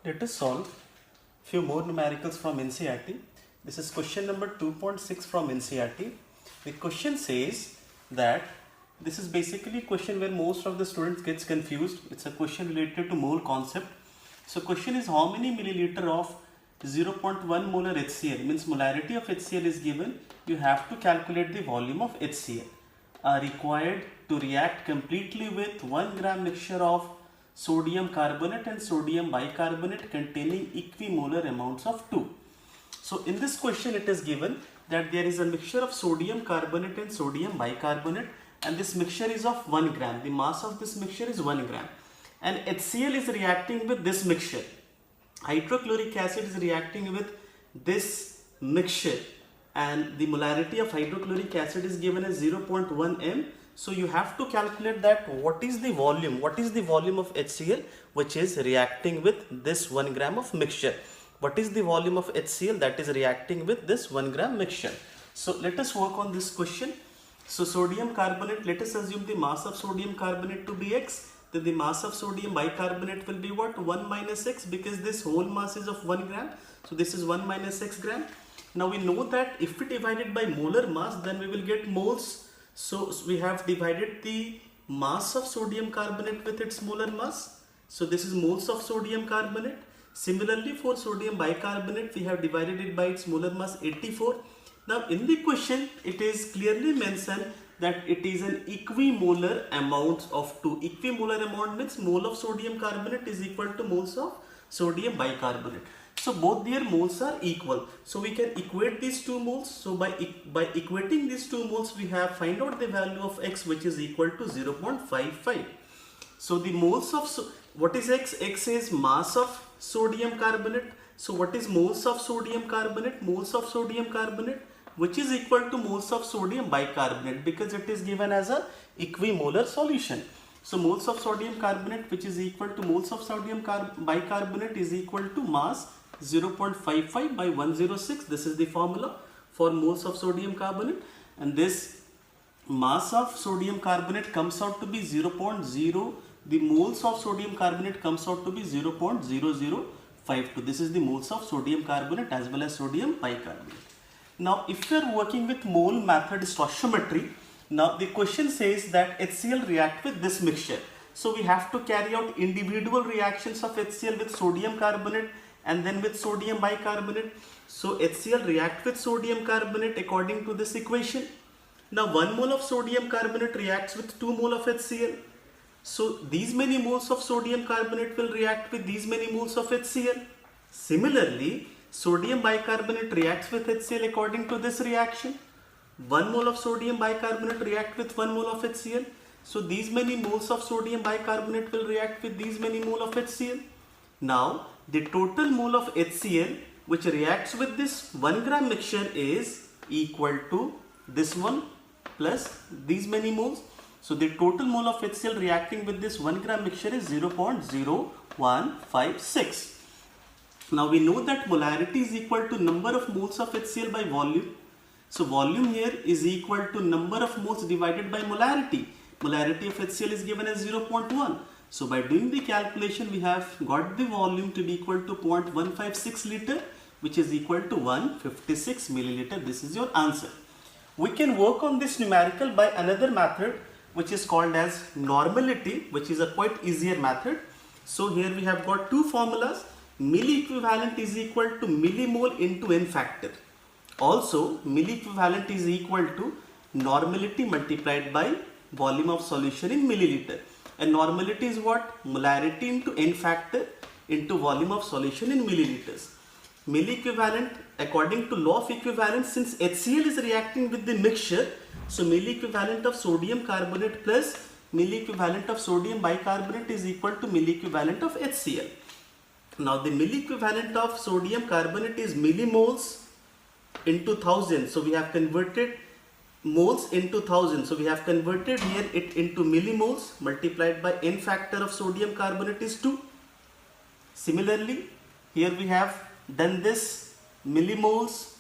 Let us solve few more numericals from NCERT. This is question number 2.6 from NCERT. The question says that this is basically a question where most of the students gets confused. It's a question related to mole concept. So question is how many milliliter of 0.1 molar HCl, means molarity of HCl is given. You have to calculate the volume of HCl are required to react completely with 1 gram mixture of sodium carbonate and sodium bicarbonate containing equimolar amounts of 2. So in this question it is given that there is a mixture of sodium carbonate and sodium bicarbonate, and this mixture is of 1 gram. The mass of this mixture is 1 gram, and HCl is reacting with this mixture. Hydrochloric acid is reacting with this mixture, and the molarity of hydrochloric acid is given as 0.1 m. So you have to calculate that what is the volume of HCl which is reacting with this 1 gram of mixture. What is the volume of HCl that is reacting with this 1 gram mixture? So let us work on this question. So sodium carbonate, let us assume the mass of sodium carbonate to be x. Then the mass of sodium bicarbonate will be what? 1 minus x, because this whole mass is of 1 gram. So this is 1 minus x gram. Now we know that if we divide it by molar mass, then we will get moles. So we have divided the mass of sodium carbonate with its molar mass. So this is moles of sodium carbonate. Similarly for sodium bicarbonate, we have divided it by its molar mass 84. Now in the question, it is clearly mentioned that it is an equimolar amount of 2. Equimolar amount means mole of sodium carbonate is equal to moles of sodium bicarbonate. So both their moles are equal. So we can equate these two moles. So by equating these two moles, we have find out the value of x, which is equal to 0.55. So the moles of, what is x? X is mass of sodium carbonate. So what is moles of sodium carbonate? Moles of sodium carbonate, which is equal to moles of sodium bicarbonate, because it is given as a equimolar solution. So moles of sodium carbonate, which is equal to moles of sodium bicarbonate, is equal to mass 0.55 by 106. This is the formula for moles of sodium carbonate, and this mass of sodium carbonate comes out to be 0.0. The moles of sodium carbonate comes out to be 0.0052. This is the moles of sodium carbonate as well as sodium bicarbonate. Now if you are working with mole method stoichiometry, now the question says that HCl react with this mixture. So we have to carry out individual reactions of HCl with sodium carbonate and then with sodium bicarbonate. So HCl react with sodium carbonate according to this equation. Now 1 mole of sodium carbonate reacts with 2 mole of HCl. So these many moles of sodium carbonate will react with these many moles of HCl. Similarly, sodium bicarbonate reacts with HCl according to this reaction. 1 mole of sodium bicarbonate react with 1 mole of HCl. So these many moles of sodium bicarbonate will react with these many mole of HCl. Now the total mole of HCl which reacts with this 1 gram mixture is equal to this one plus these many moles. So the total mole of HCl reacting with this 1 gram mixture is 0.0156. Now we know that molarity is equal to number of moles of HCl by volume. So volume here is equal to number of moles divided by molarity. Molarity of HCl is given as 0.1. So by doing the calculation, we have got the volume to be equal to 0.156 liter, which is equal to 156 milliliter. This is your answer. We can work on this numerical by another method, which is called as normality, which is a quite easier method. So here we have got two formulas. Milliequivalent is equal to millimole into n factor. Also, milliequivalent is equal to normality multiplied by volume of solution in milliliter. And normality is what? Molarity into n factor into volume of solution in milliliters. Milliequivalent, according to law of equivalence, since HCl is reacting with the mixture, so milliequivalent of sodium carbonate plus milliequivalent of sodium bicarbonate is equal to milliequivalent of HCl. Now the milliequivalent of sodium carbonate is millimoles into 1000. So we have converted moles into 1000. So we have converted here it into millimoles multiplied by n factor of sodium carbonate is 2. Similarly, here we have done this millimoles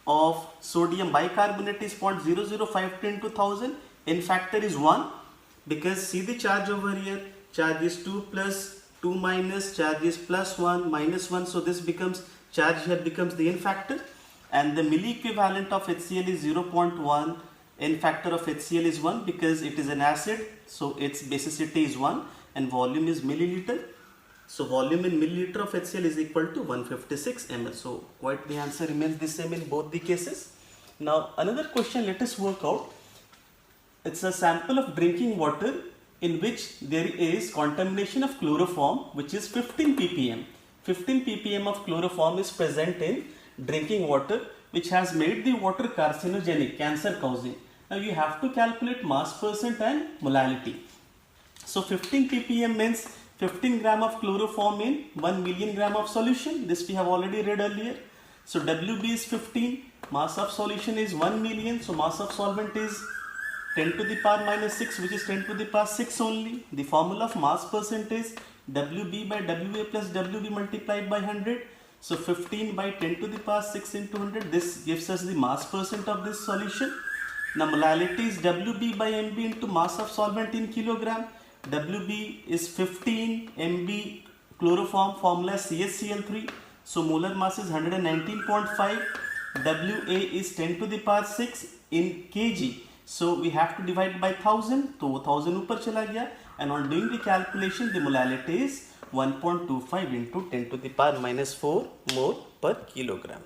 of sodium bicarbonate is 0.0052 into 1000. N factor is 1, because see the charge over here, charge is 2 plus 2 minus, charge is plus 1, minus 1, so this becomes, charge here becomes the n factor, and the milli equivalent of HCl is 0.1, n factor of HCl is 1 because it is an acid, so its basicity is 1 and volume is milliliter. So volume in milliliter of HCl is equal to 156 ml. So quite the answer remains the same in both the cases. Now another question, let us work out. It's a sample of drinking water in which there is contamination of chloroform, which is 15 ppm. 15 ppm of chloroform is present in drinking water, which has made the water carcinogenic, cancer causing. Now you have to calculate mass percent and molality. So 15 ppm means 15 gram of chloroform in 1 million gram of solution. This we have already read earlier. So WB is 15, mass of solution is 1 million, so mass of solvent is 10 to the power minus 6, which is 10 to the power 6 only. The formula of mass percent is WB by WA plus WB multiplied by 100. So 15 by 10 to the power 6 into 100, this gives us the mass percent of this solution. Now molality is WB by MB into mass of solvent in kilogram. WB is 15, MB chloroform, formula CaCl3, so molar mass is 119.5, WA is 10 to the power 6 in kg, so we have to divide by 1000, so 1000 ऊपर चला गया, and on doing the calculation the molality is 1.25 into 10 to the power minus 4 mole per kilogram.